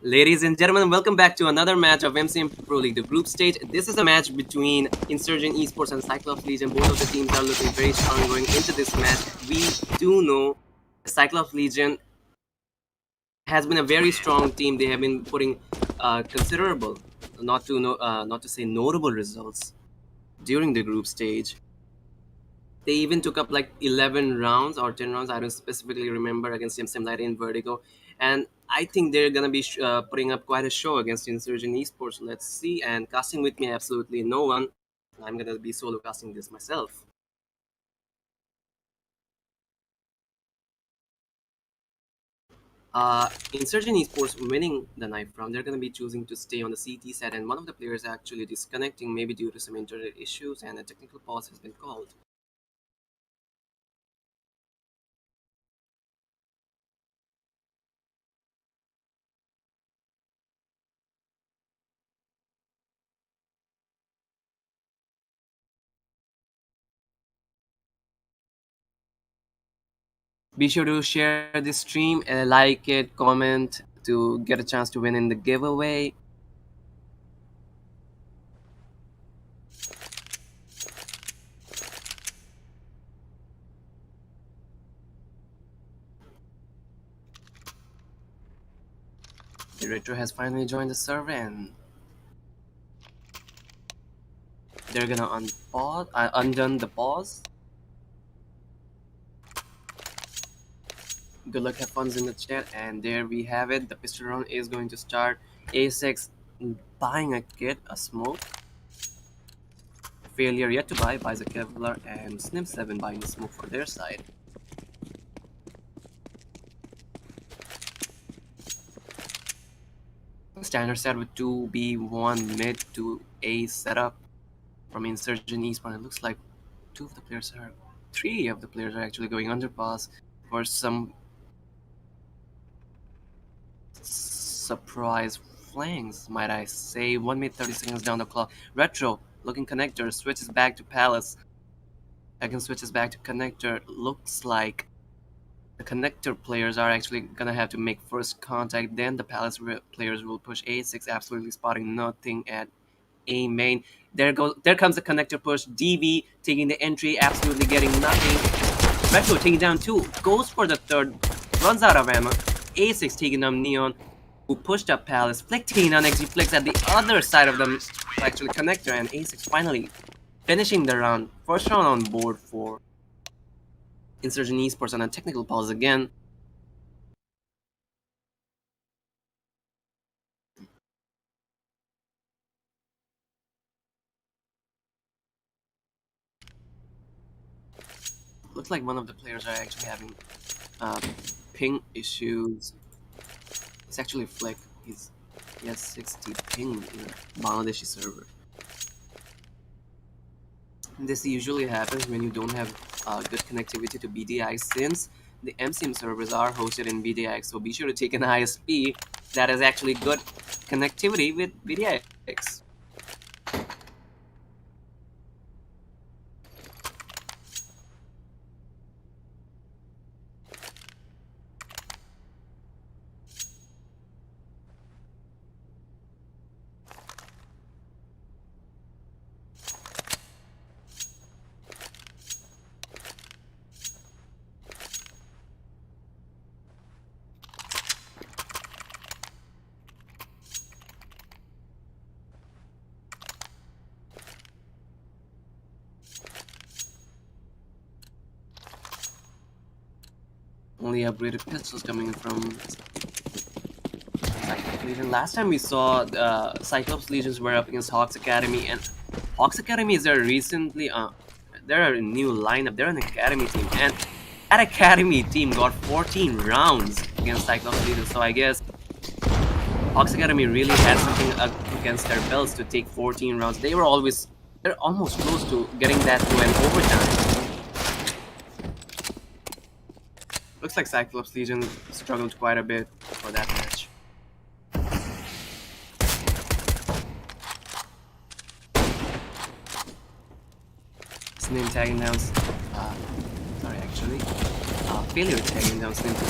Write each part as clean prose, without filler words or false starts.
Ladies and gentlemen, welcome back to another match of MCM Pro League, the group stage. This is a match between Insurgent Esports and Cyclops Legion. Both of the teams are looking very strong going into this match. We do know Cyclops Legion has been a very strong team. They have been putting considerable, not to say notable results during the group stage. They even took up like 11 rounds or 10 rounds, I don't specifically remember, against MCM Light in Vertigo. And I think they're going to be putting up quite a show against Insurgent Esports. Let's see. And casting with me, absolutely no one. I'm going to be solo casting this myself. Insurgent Esports winning the knife round, they're going to be choosing to stay on the CT side, and one of the players actually disconnecting, maybe due to some internet issues, and a technical pause has been called. Be sure to share this stream, like it, comment to get a chance to win in the giveaway. The retro has finally joined the server and they're gonna undone the pause. Good luck, have fun in the chat, and there we have it. The pistol round is going to start. A6 buying a kit, a smoke. Failure yet to buys a Kevlar, and Snim7 buying the smoke for their side. Standard set with 2B1 mid to A setup from Insurgent Esports. It looks like three of the players are actually going underpass for some surprise flanks, might I say. 1 minute 30 seconds down the clock. Retro looking connector, switches back to Palace. Again, switches back to connector. Looks like the connector players are actually gonna have to make first contact, then the Palace players will push A6, absolutely spotting nothing at A main. There comes the connector push. DV taking the entry, absolutely getting nothing. Retro taking down 2, goes for the third, runs out of ammo. A6 taking down Neon, who pushed up Palace. Flick taking down XG Flicks at the other side of the actually connector, and A6 finally finishing the round. First round on board for Insurgent Esports on a technical pause again. Looks like one of the players are actually having ping issues. It's actually Flick. He has 60 ping in a Bangladeshi server. This usually happens when you don't have good connectivity to BDI, since the MCM servers are hosted in BDI. So be sure to take an ISP that has actually good connectivity with BDIX. Only upgraded pistols coming from Cyclops Legion. Last time we saw Cyclops Legions were up against Hawks Academy, and Hawks Academy is they're a new lineup. They're an academy team, and that academy team got 14 rounds against Cyclops Legion. So I guess Hawks Academy really had something against their belts to take 14 rounds. They're almost close to getting that to an overtime. Looks like Cyclops Legion struggled quite a bit for that match. Snim tagging down, failure tagging down Snim to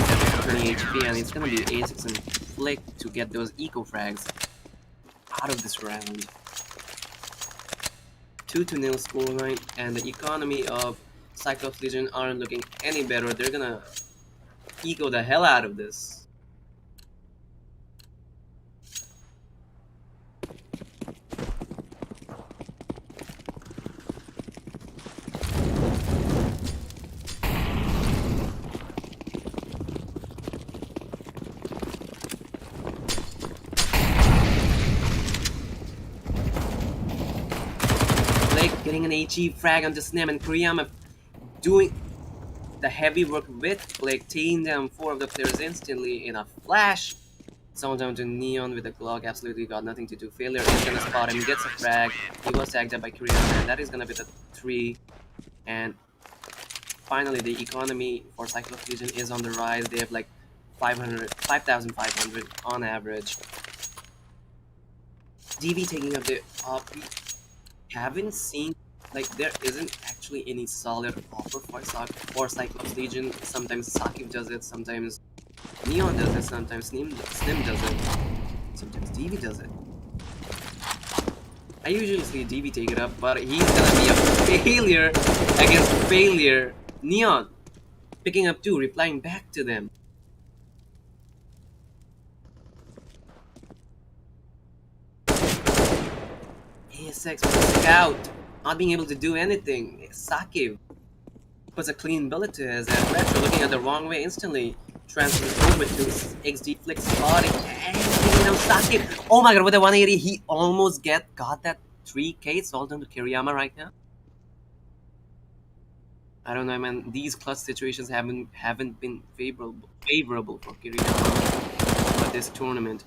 20 HP, and it's gonna be A6 and Flick to get those eco frags out of this round. 2-0 scoreline, and the economy of Cyclops Legion aren't looking any better. They're gonna eco the hell out of this. Getting an HE frag onto Snem, and Kuriyama doing the heavy work with Blake, taking down 4 of the players instantly in a flash. Someone down to Neon with a Glock, absolutely got nothing to do. Failure is gonna spot him, gets a frag. He was tagged up by Kuriyama, and that is gonna be the 3. And finally, the economy for Cyclops Legion is on the rise. They have like 5,500 on average. DV taking up the op. Haven't seen, like, there isn't actually any solid offer for Cyclops Legion. Sometimes Sakib does it, sometimes Neon does it, sometimes Snim does it, sometimes DV does it. I usually see DV take it up, but he's gonna be a failure against failure. Neon picking up 2, replying back to them. ASX with a scout, not being able to do anything. Sakib puts a clean bullet to his head. Retro looking at the wrong way instantly. Transfers over to XD Flick's body and taking down Sakib. Oh my god, with a 180, he almost got that 3k. It's all down to Kiriyama right now. I don't know, man. These clutch situations haven't been favorable for Kiriyama for this tournament.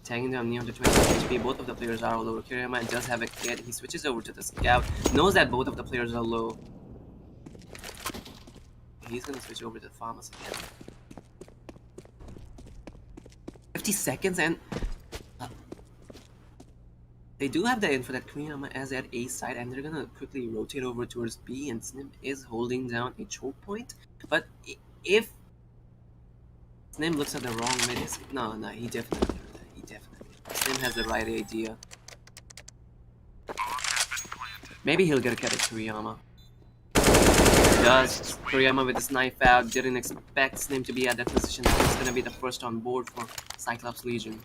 Tagging down Neon to 20 HP, both of the players are all low. Kiriyama does have a kid, he switches over to the scout, knows that both of the players are low. He's gonna switch over to the farmers again. 50 seconds and they do have the info that Kiriyama is at A side, and they're gonna quickly rotate over towards B, and Snim is holding down a choke point. But if Snim looks at the wrong way, no, he definitely. Snim has the right idea. Maybe he'll get a cut at Kuriyama. He does. Kuriyama with his knife out. Didn't expect Snim to be at that position. He's gonna be the first on board for Cyclops Legion.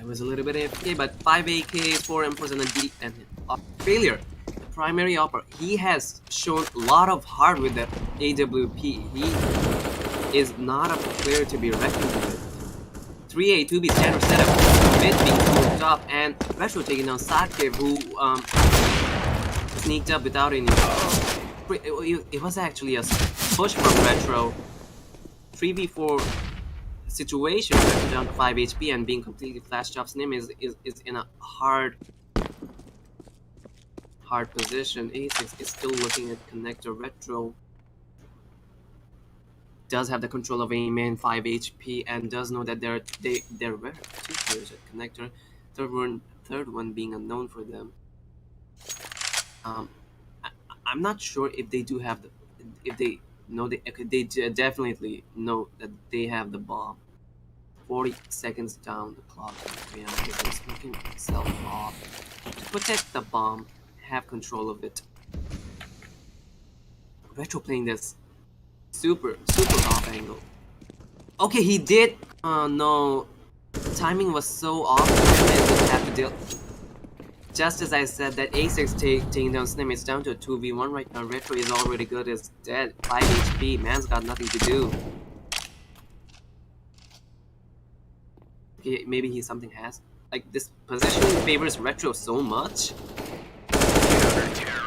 Was a little bit AFK, but 5 AKs, 4 M4s, and a D and failure. The primary opera. He has shown a lot of heart with the AWP. He is not a player to be reckoned with. 3A, 2B standard setup. Mid being moved up, and Retro taking down Sakib, who sneaked up without any. It was actually a push from Retro. 3v4 situation, down to 5 HP and being completely flashed off. Snim is in a hard position. A6 is still looking at connector. Retro does have the control of a man, 5 HP, and does know that there were 2 players at connector. Third one being unknown for them. I'm not sure if they do have they definitely know that they have the bomb. 40 seconds down the clock. Kuriyama is looking himself off to protect the bomb, have control of it. Retro playing this super off angle. Okay, he did. No, the timing was so off. He have to deal. Just as I said that A6 taking down Snim, it's down to a 2v1 right now. Retro is already good as dead. 5 HP, man's got nothing to do. Okay, maybe he something has. Like, this position favors Retro so much.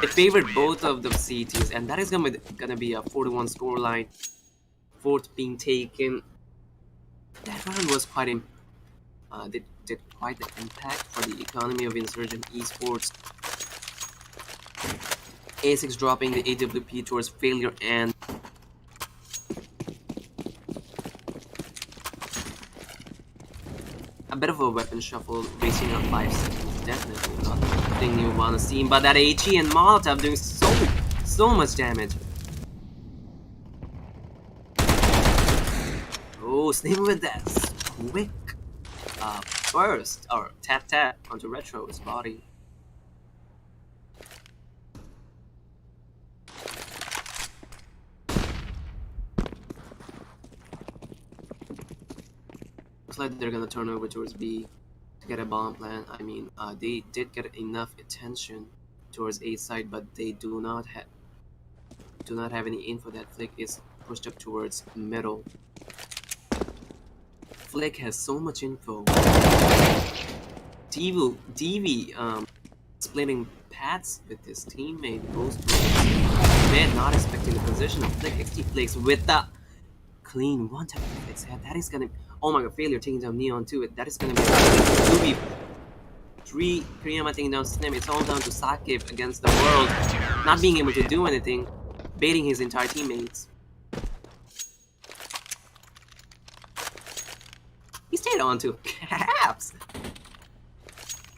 It favored both of the CTs, and that is gonna be a 4-1 scoreline. 4th being taken. That round was quite did quite the impact for the economy of Insurgent Esports. A6 dropping the AWP towards failure, and a bit of a weapon shuffle, wasting on 5 seconds. Definitely not the thing you want to see, but that HE and Molotov doing so much damage. Oh, Snim with that quick burst, or tap onto Retro's body. Looks like they're gonna turn over towards B to get a bomb plan. I mean, they did get enough attention towards A side, but they do not have any info that Flick is pushed up towards middle. Flick has so much info. DV splitting paths with his teammate goes towards mid, not expecting the position of Flick. XT Flicks with the clean one tap of Flick's head. That is gonna, oh my god, failure taking down Neon to it. That is gonna be 2v3. Kuriyama taking down Snim. It's all down to Sakib against the world, not being able to do anything, baiting his entire teammates. He stayed on to Caps.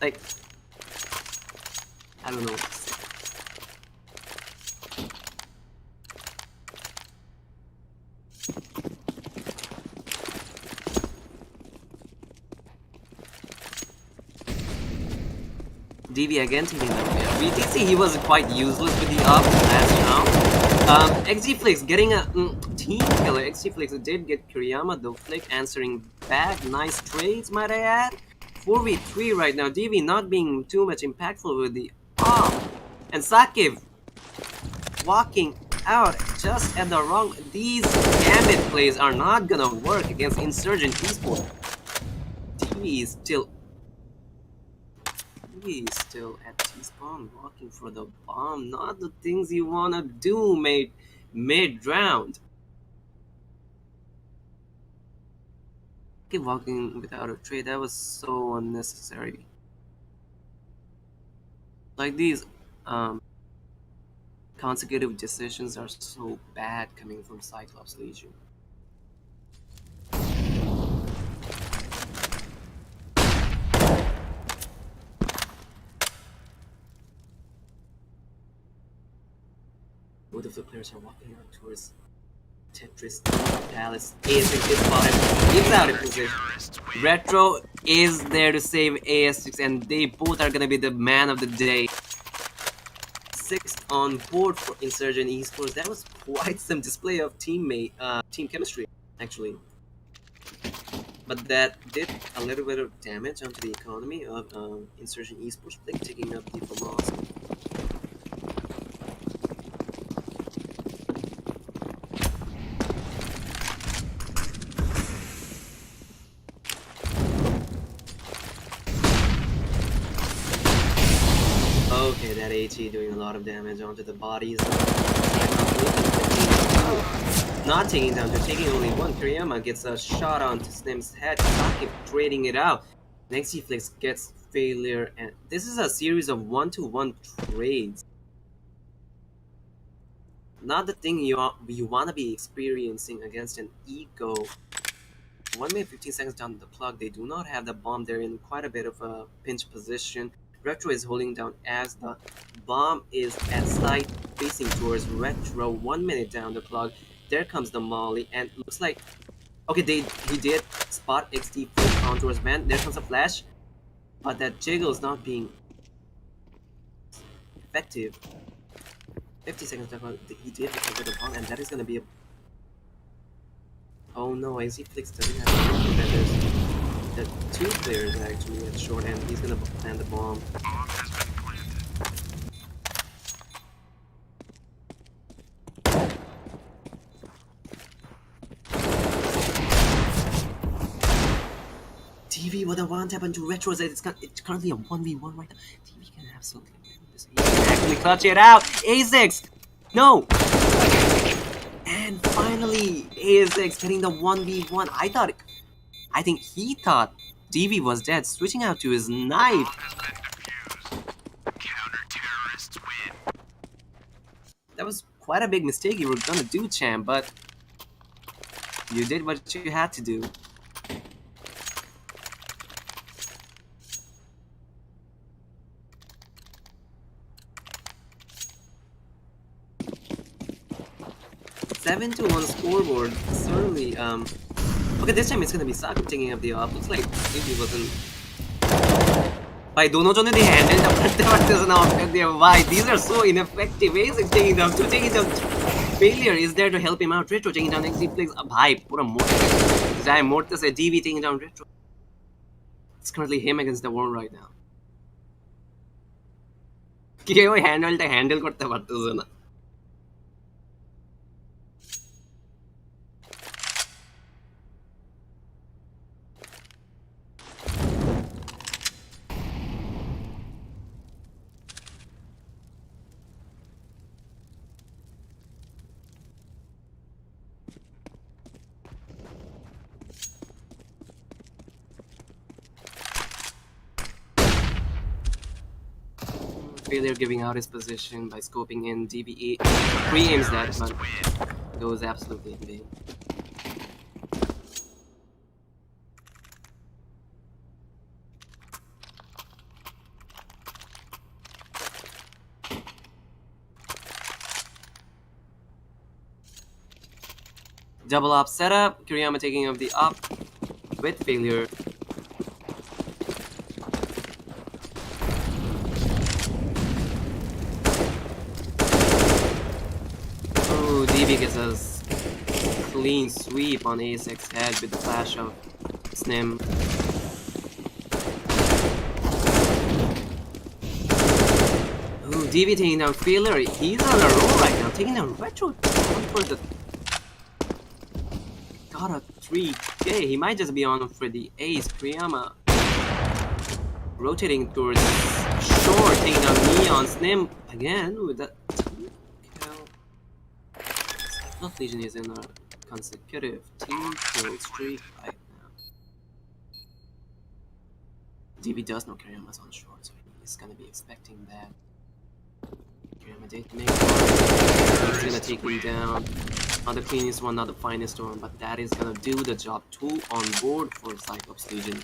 Like, I don't know what to say. DV again taking the we did see he was quite useless with the up last round. XG Flix getting a team killer. XG Flix did get Kuriyama, though Flick answering back. Nice trades, might I add. 4v3 right now. DV not being too much impactful with the up. And Sakib walking out just at the wrong. These gambit plays are not gonna work against Insurgent Esports. DV is still at T-spawn, walking for the bomb. Not the things you wanna do, mate, mid-round. Keep walking without a trade. That was so unnecessary. Like, these consecutive decisions are so bad coming from Cyclops Legion. Both of the players are walking out towards Tetris Palace. AS6 is spotted, gives out a position. Retro is there to save AS6, and they both are gonna be the man of the day. 6th on board for Insurgent Esports. That was quite some display of team chemistry, actually. But that did a little bit of damage onto the economy of Insurgent Esports, taking up the Famas. Okay, that AT doing a lot of damage onto the bodies. Not taking down, they're taking only one. Kuriyama gets a shot onto Snim's head. Sakib trading it out. Next Flex gets failure, and this is a series of 1-to-1 trades. Not the thing you want to be experiencing against an eco. 1 minute 15 seconds down the clock. They do not have the bomb. They're in quite a bit of a pinch position. Retro is holding down as the bomb is at side facing towards Retro. 1 minute down the clock. There comes the molly, and looks like, okay, he did spot XT on towards man. There comes a flash, but that jiggle is not being effective. 50 seconds down, he did recover the bomb, and that is gonna be a. Oh no, XT Flix doesn't have a there's the 2 players actually at short end. He's gonna plant the bomb. TV with a one tap into Retro. It's currently a 1v1 right now. TV can absolutely win this. He can actually clutch it out. A6! No! And finally, A6 getting the 1v1. I think he thought DV was dead, switching out to his knife. That was quite a big mistake you were gonna do, champ, but you did what you had to do. Seven to 1 scoreboard. Certainly, okay, this time it's gonna be Cyclops taking up the off. Looks like if he wasn't. भाई दोनों जोने they handled up करते वक्त इसने off कर दिया. Why? These are so ineffective ways of taking down. To taking down. Failure is there to help him out. Retro taking down XD Flex. भाई पूरा मोड़. जाए मोड़ते से DV taking down Retro. It's currently him against the world right now. कि वो handle करते वक्त उसने. Failure giving out his position by scoping in. DBE pre-aims that, but goes absolutely in vain. Double up setup. Kiriyama taking up the up with failure. DB gets a clean sweep on Ace-X head with the flash of Snim. Ooh, DB taking down Failure. He's on a roll right now, taking down Retro for the. Got a 3K. He might just be on for the Ace. Kiriyama rotating towards short, taking down Neon. Snim again with the. Cyclops Legion is in a consecutive team kill streak right now. DB does know Kiriyama's on short, so he's gonna be expecting that. Kiriyama did make one. He's gonna take him down. Not the cleanest one, not the finest one, but that is gonna do the job. 2 on board for Cyclops Legion.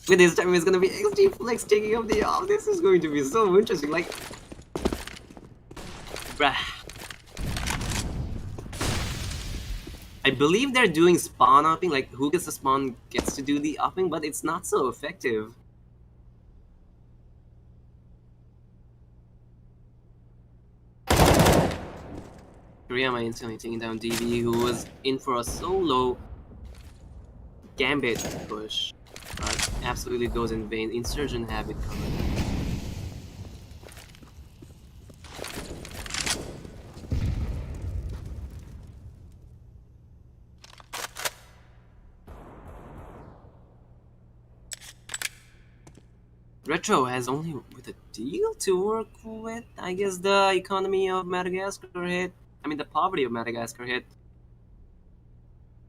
With this time, it's gonna be XD Flex taking up the off. This is going to be so interesting. Like, bruh. I believe they're doing spawn upping. Like, who gets the spawn gets to do the upping, but it's not so effective. Kiriyama instantly taking down DB, who was in for a solo gambit push. Absolutely goes in vain. Insurgent have it covered. Retro has only with a deal to work with. I guess the economy of Madagascar hit. I mean the poverty of Madagascar hit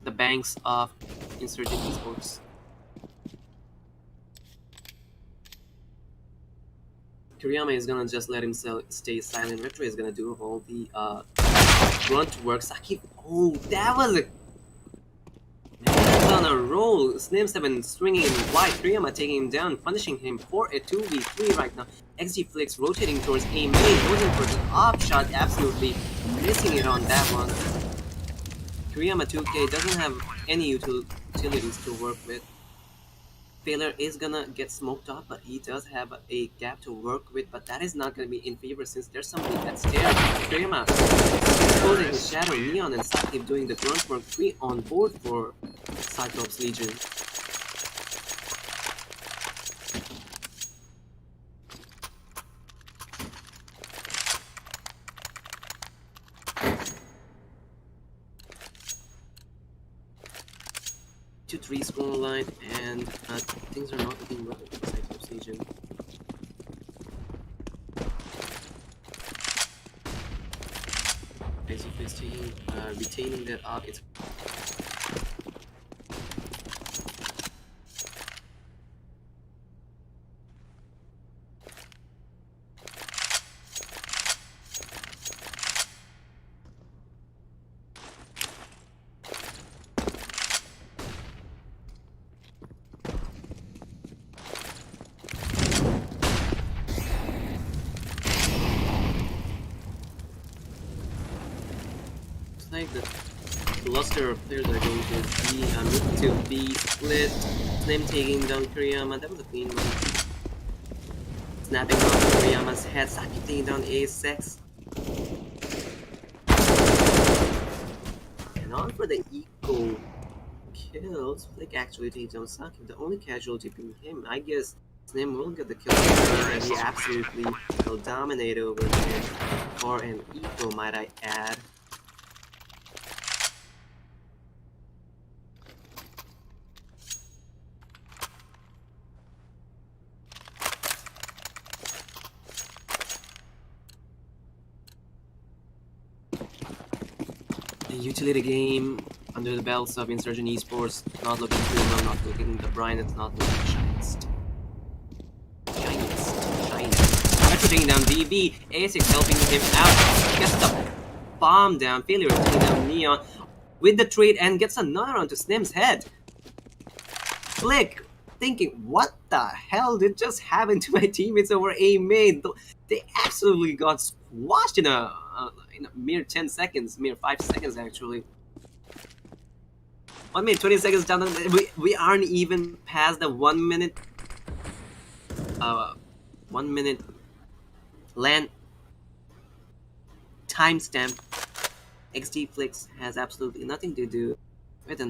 the banks of Insurgent Esports. Kiriyama is gonna just let himself stay silent. Retro is gonna do all the grunt work. Saki, oh, that was a man's on a roll. Snims have been swinging in wide. Kiriyama taking him down, punishing him for a 2v3 right now. XD Flicks rotating towards A main, goes in for the op shot, absolutely missing it on that one. Kiriyama 2K doesn't have any utilities to work with. Failure is gonna get smoked off, but he does have a gap to work with, but that is not gonna be in favor since there's somebody that's there. Kiriyama exposing his shadow. Neon and Saki doing the grunt work. 3 on board for Cyclops Legion. To 3 score line, and things are not looking well for Cyclops Legion. Basically, retaining that up. It's like the cluster of players are going to be split. Slim taking down Kuriyama. That was a clean one. Snapping off Kuriyama's head. Saki taking down A6. And on for the eco kills. Flick actually takes down Saki. The only casualty being him. I guess Slim will get the kill. And he absolutely will dominate over there. For an eco, might I add. Utility game under the belts of Insurgent Esports, not looking too well, not looking the brine, it's not looking shiniest. Retro taking down DB, A6 helping him out, gets the bomb down, failure taking down Neon with the trade and gets another onto Snim's head. Flick thinking, what the hell did just happen to my teammates over A main? They absolutely got squashed in a mere 10 seconds, mere 5 seconds actually. 1 minute 20 seconds down, we aren't even past the 1 minute 1 minute land timestamp. XD Flix has absolutely nothing to do with an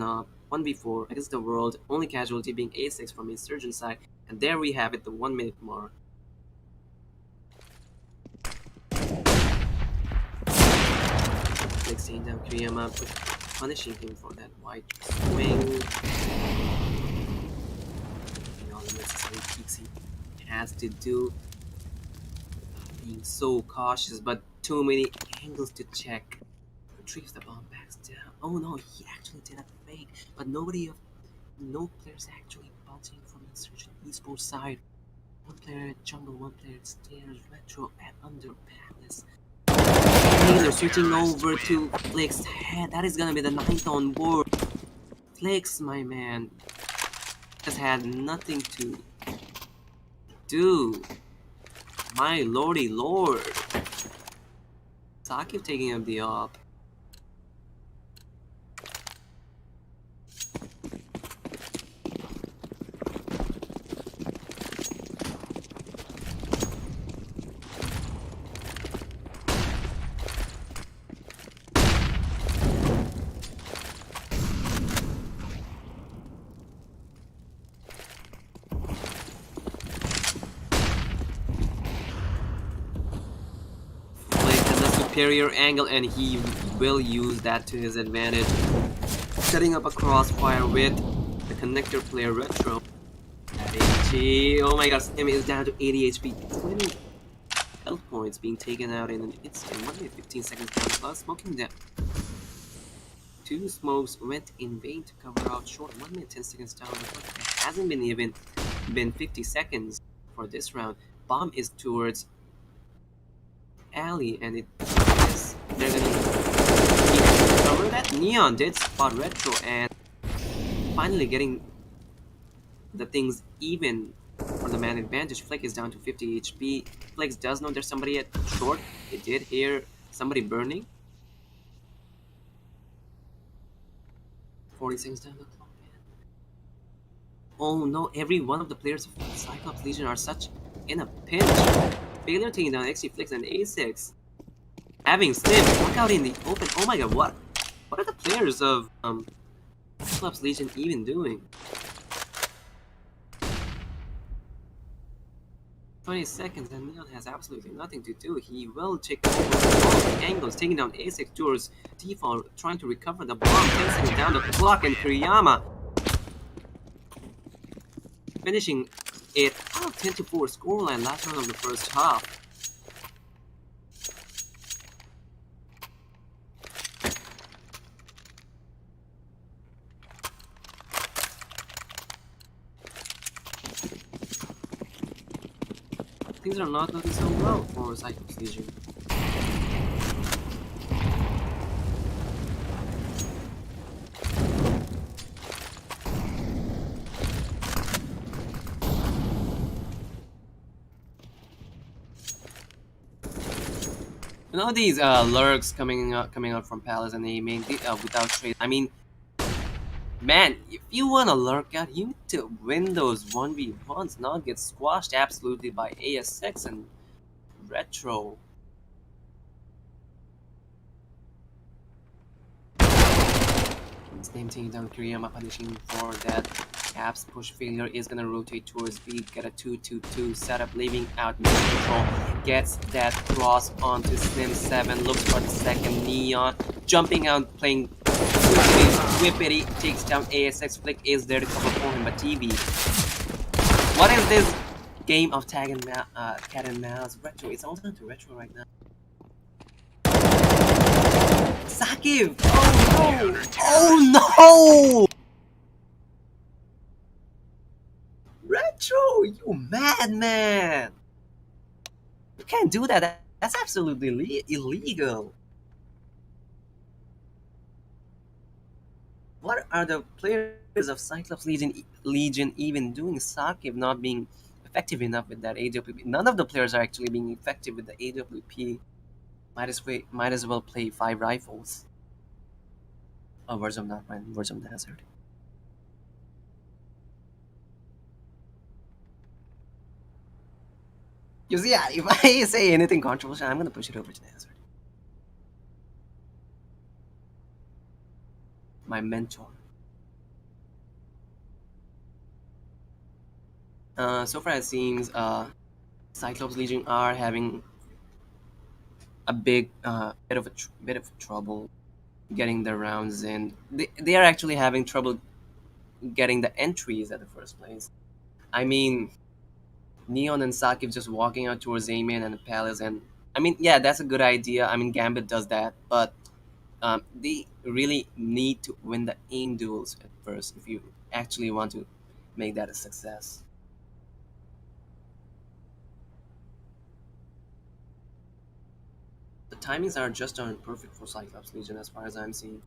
1v4 against the world, only casualty being A6 from Insurgent side, and there we have it, the 1 minute mark. Flix taking down Kuriyama, punishing him for that white swing. You know, the necessary peaks he has to do. Being so cautious, but too many angles to check. Retrieves the bomb back down. Oh no, he actually did a fake, but no players actually bouncing from Insurgent Esports side. One player at jungle, one player at stairs, retro, and under palace. Taylor switching over to Flick's head. That is gonna be the 9th on board. Flicks, my man, has had nothing to do. My lordy lord. Saki taking up the op. Superior angle, and he will use that to his advantage, setting up a crossfire with the connector player retro at 80. Oh my god, Stim is down to 80 HP, 20 health points being taken out in an instant. 1 minute 15 seconds down, plus smoking down. 2 smokes went in vain to cover out short. 1 minute 10 seconds down. It hasn't been even 50 seconds for this round. Bomb is towards alley, and they're gonna cover that. Neon did spot retro, and finally getting the things even for the man advantage. Flick is down to 50 HP. Flex does know there's somebody at short. He did hear somebody burning. 40 seconds down the clock. Oh no, every one of the players of Cyclops Legion are such in a pinch. Failure taking down XG Flix and A6. Having Stim walk out in the open. Oh my god, what are the players of Cyclops Legion even doing? 20 seconds and Neon has absolutely nothing to do. He will check over all the angles, taking down A6 towards default, trying to recover the bomb, 10 seconds down the clock, and Kuriyama finishing it out 10-4 scoreline last round of the first half. things are not looking so well for Cyclops Legion. You know these lurks coming out from Palace and aiming without trade. I mean, man, if you want to lurk out, you need to win those 1v1s, not get squashed absolutely by ASX and Retro. Same thing down Kiriyama punishing for that. Caps push failure is gonna rotate towards B, get a 2-2-2 setup, leaving out mid control, gets that cross onto Slim 7, looks for the second Neon, jumping out, playing Whippity, takes down ASX, Flick is there to cover for him, but TV. What is this game of cat and mouse? Retro, it's all down to Retro right now. Sakib! Oh no! Oh no! Retro, you madman! You can't do that. That's absolutely illegal. What are the players of Cyclops Legion even doing? Sakib not being effective enough with that AWP. None of the players are actually being effective with the AWP. Might as well play 5 rifles. Oh, Words of Not Mine, Words of Desert. You see, yeah, if I say anything controversial, I'm gonna push it over to Desert. My mentor. So far it seems Cyclops Legion are having a bit of trouble getting the rounds in. They are actually having trouble getting the entries at the first place. I mean, Neon and Sakib just walking out towards Amen and the Palace, and I mean, yeah, that's a good idea. I mean, Gambit does that, but they really need to win the aim duels at first if you actually want to make that a success. The timings are just aren't perfect for Cyclops Legion as far as I'm seeing.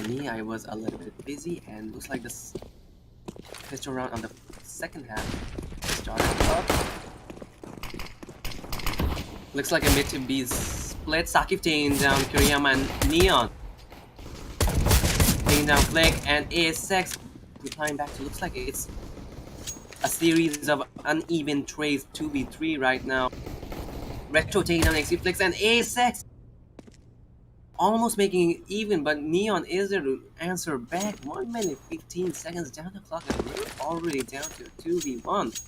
Me, I was a little bit busy, and looks like this pistol round on the second half started up. Looks like a mid to B split. Sakib taking down Kiriyama and Neon. Taking down Flick and ASX replying back to. Looks like it's a series of uneven trades 2v3 right now. Retro taking down XC Flicks and ASX almost making it even, but Neon is there to answer back. 1 minute 15 seconds down the clock, and we're already down to 2v1.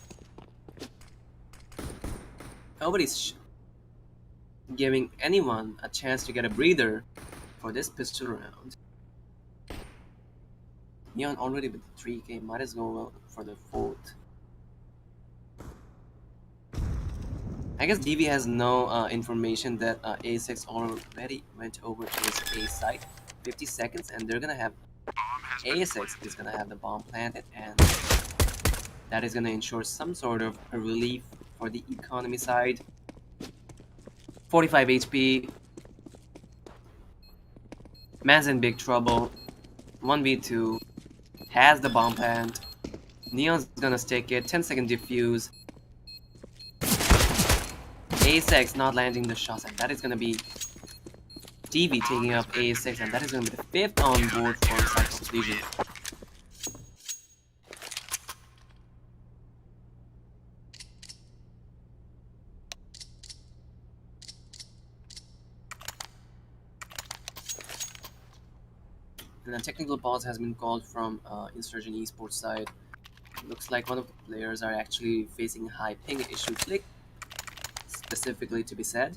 Nobody's giving anyone a chance to get a breather for this pistol round. Neon already with 3k, might as well go for the 4th. I guess DV has no information that A6 already went over to his A site. 50 seconds, and they're gonna have A6 is gonna have the bomb planted, and that is gonna ensure some sort of a relief for the economy side. 45 HP. Man's in big trouble. 1v2. Has the bomb plant. Neon's gonna stick it. 10-second defuse. A6 not landing the shots, and that is gonna be TV taking up A6, and that is going to be the 5th on board for Cyclops Legion. And a technical pause has been called from Insurgent Esports side. Looks like one of the players are actually facing a high ping issue, click specifically to be said.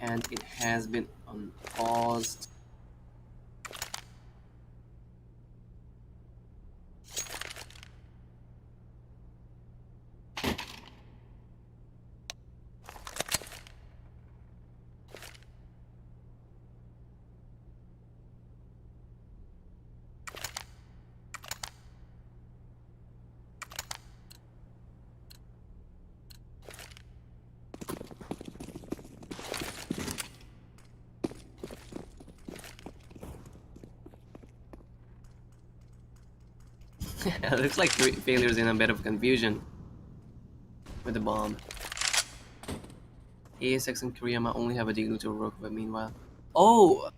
And it has been unpaused. Looks like failures in a bit of confusion with the bomb. ASX and Kuriyama only have a deagle to work with meanwhile. Oh,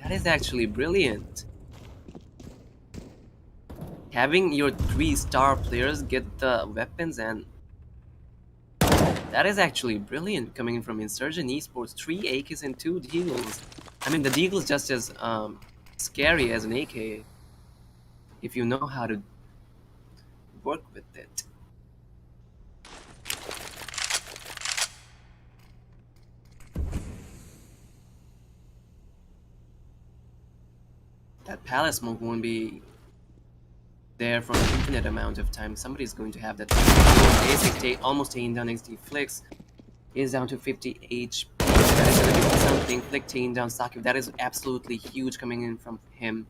that is actually brilliant. Having your 3-star players get the weapons, and that is actually brilliant coming in from Insurgent Esports. 3 AKs and 2 deagles. I mean, the deagle is just as scary as an AK if you know how to work with it. That palace smoke won't be there for an infinite amount of time. Somebody's going to have that. Basic almost taking down XD Flicks is down to 50 HP. That is going to be something. Flick taking down Saki. That is absolutely huge coming in from him.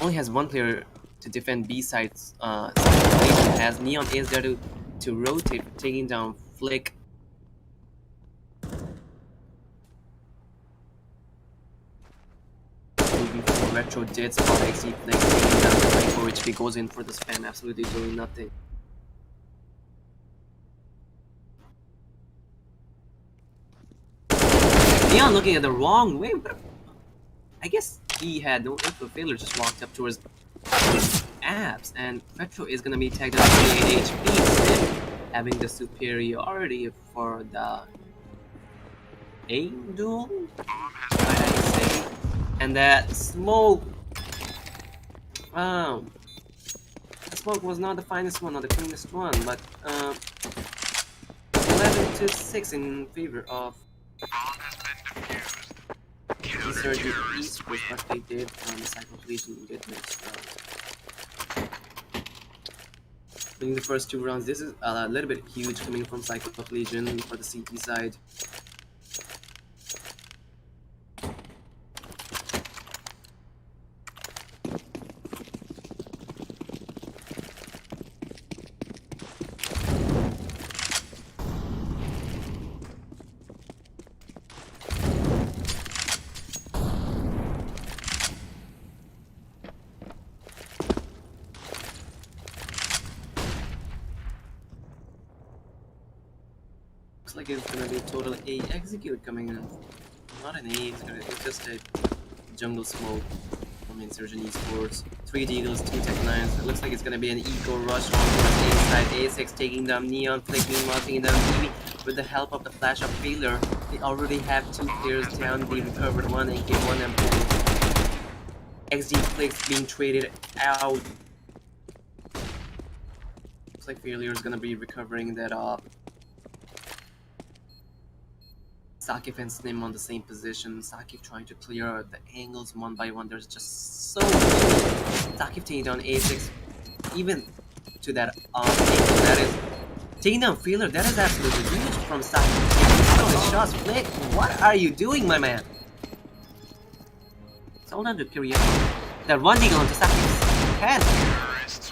Only has one player to defend B sides. Has Neon is there to rotate, taking down Flick. Before Retro did spot XD Flick, taking down the 24 HP, goes in for the spam, absolutely doing nothing. Neon looking at the wrong way, but I guess he had no info failure, just walked up towards his abs, and Retro is gonna be tagged down 28 HP, having the superiority for the aim duel, might I say. And that smoke, the smoke was not the finest one or the cleanest one, but 11-6 in favor of Insurgent Esports, what they did on the Cyclops Legion in good next round. Winning the first 2 rounds, this is a little bit huge coming from Cyclops Legion for the CT side. Looks like it's gonna be a total A execute coming in. Not an A, it's just a jungle smoke from Insurgent Esports. 3 deagles, 2 tech 9s. It looks like it's gonna be an eco rush on the A side. A6 taking down Neon, Flick meanwhile taking down TV with the help of the flash up failure. They already have 2 players down. They recovered 1 AK, 1 MP. XD Flicks being traded out. Looks like failure is gonna be recovering that up. Sakif and Snim on the same position. Sakif trying to clear the angles one by one. There's just so many. Sakif taking down A6, even to that angle. That is taking down Feeler. That is absolutely huge from Sakif. Taking down the shots. Flick, what are you doing, my man? Hold on to Kiriyama. That one eagle onto Cyclops' head.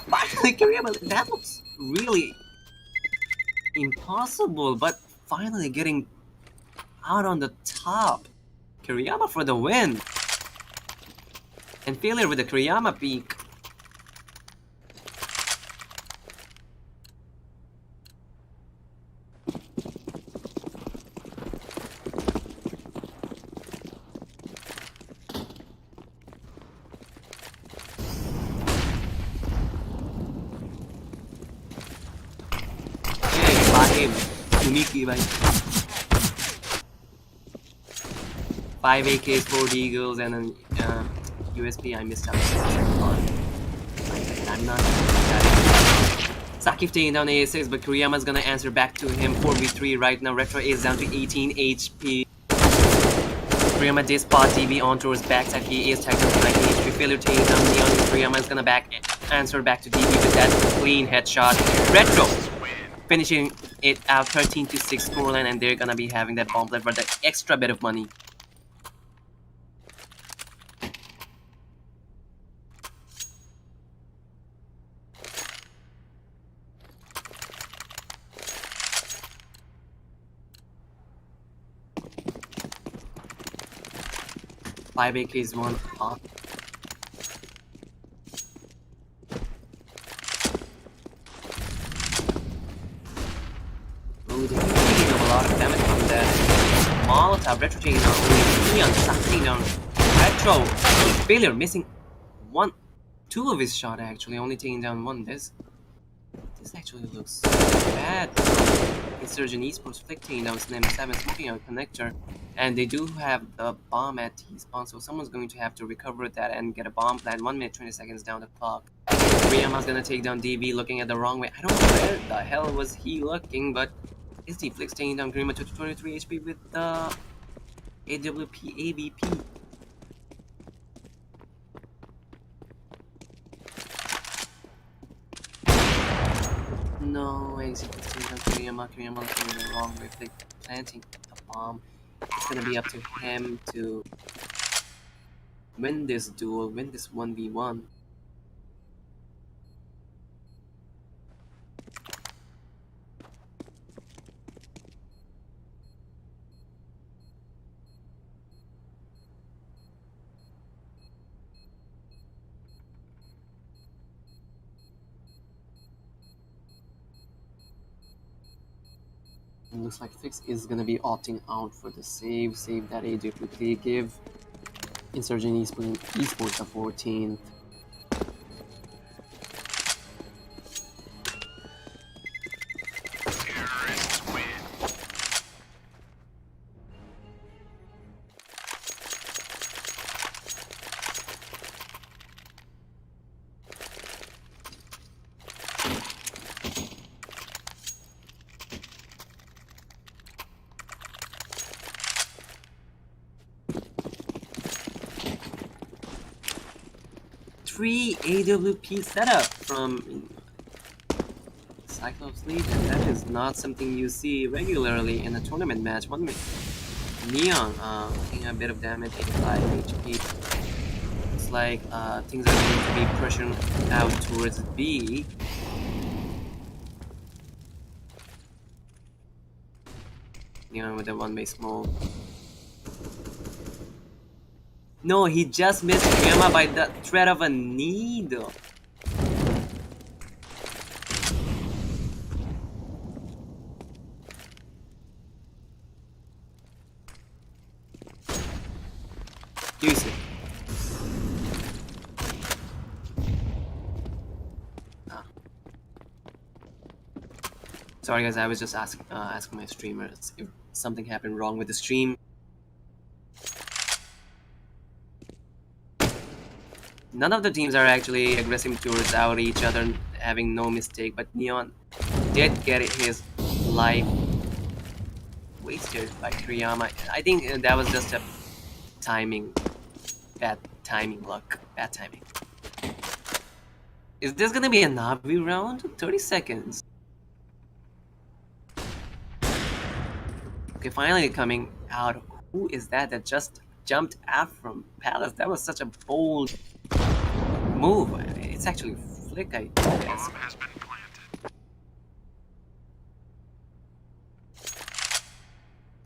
Finally, Kiriyama. That looks really impossible, but finally getting out on the top. Kiriyama for the win. And failure with the Kiriyama peak. Unique भाई 5 AKs, 4 Eagles, and an USP. I missed out. I'm not that. Sakif taking down A6, but Kuriyama's gonna answer back to him. 4v3 right now. Retro is down to 18 HP. Kuriyama did spot DB on towards backside. He is tagged up 19 HP. Failure taking down Neon. Kuriyama's gonna answer back to DB with that clean headshot. Retro finishing it out 13-6 scoreline, and they're gonna be having that bomb play for the extra bit of money. Five AKs, one pop. Ooh, they're taking a lot of damage from that. Molotov, Retro taking down Neon, taking down Retro. Failure, missing two of his shot actually, only taking down one. This actually looks bad. Insurgent Esports flicking down Nemesis, smoking out connector, and they do have the bomb at T-spawn, so someone's going to have to recover that and get a bomb plan. 1 minute 20 seconds down the clock. Kuriyama's gonna take down DB, looking at the wrong way. I don't know where the hell was he looking, but is D-Flix taking down Kuriyama to 23 HP with the AWP AVP. No, executing on Kuriyama looking the wrong way, like planting the bomb. It's gonna be up to him to win this duel, win this 1v1. It looks like Fix is gonna be opting out for the save that AWP give Insurgent Esports the 14th. Free AWP setup from Cyclops lead, and that is not something you see regularly in a tournament match. 1 minute. Neon taking a bit of damage, 85 HP. It's like things are going to be pushing out towards B. Neon with a one-way smoke. No, he just missed Kuriyama by the thread of a needle. Use it. Sorry guys, I was just asking my streamers if something happened wrong with the stream. None of the teams are actually aggressive towards each other, having no mistake, but Neon did get his life wasted by Kuriyama. I think that was just a bad timing luck. Bad timing. Is this gonna be a Navi round? 30 seconds. Okay, finally coming out. Who is that just jumped out from Palace. That was such a bold move. It's actually flick, I guess.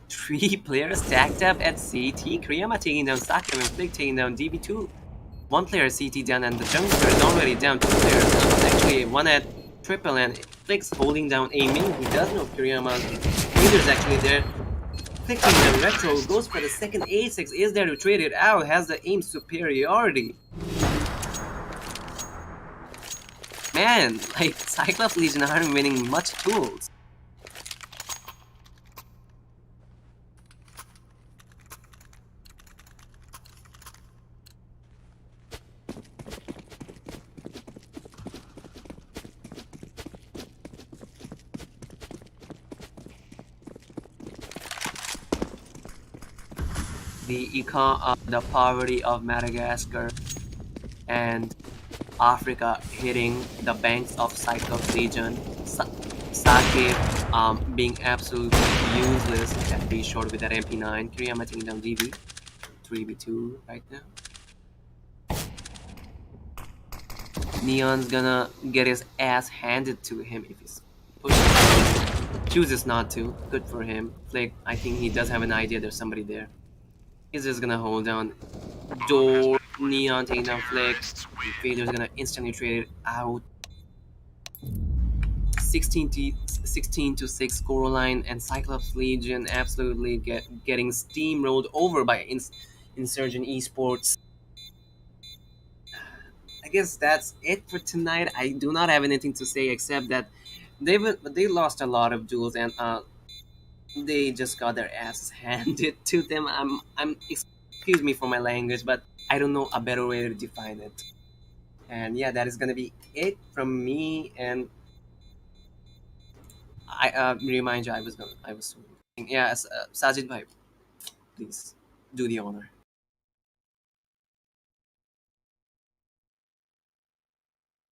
Three players stacked up at CT. Kriyama taking down Sakim and Flick taking down DB2. One player CT down and the jungler is already down. Two players actually one at triple and Flick's holding down Aiming. He does know Kiriyama's leader's actually there. Flick taking down Retro goes for the second A6. Is there to trade it out? Has the aim superiority. Man, like Cyclops Legion aren't winning much tools. The poverty of Madagascar and Africa hitting the banks of Cyclops region. Sake being absolutely useless at the short with that MP9. Kiriyama taking down DB. 3v2 right now. Neon's gonna get his ass handed to him if he's pushing. Chooses not to. Good for him. Flick, I think he does have an idea there's somebody there. He's just gonna hold down door. Neon taking down Flick. Vader's gonna instantly trade it out. 16 to 6 scoreline, and Cyclops Legion absolutely getting steamrolled over by Insurgent Esports. I guess that's it for tonight. I do not have anything to say except that they lost a lot of duels and they just got their asses handed to them. I'm excuse me for my language, but I don't know a better way to define it. And yeah, that is gonna be it from me. And I remind you, I was yeah, Sajid bhai, please do the honor.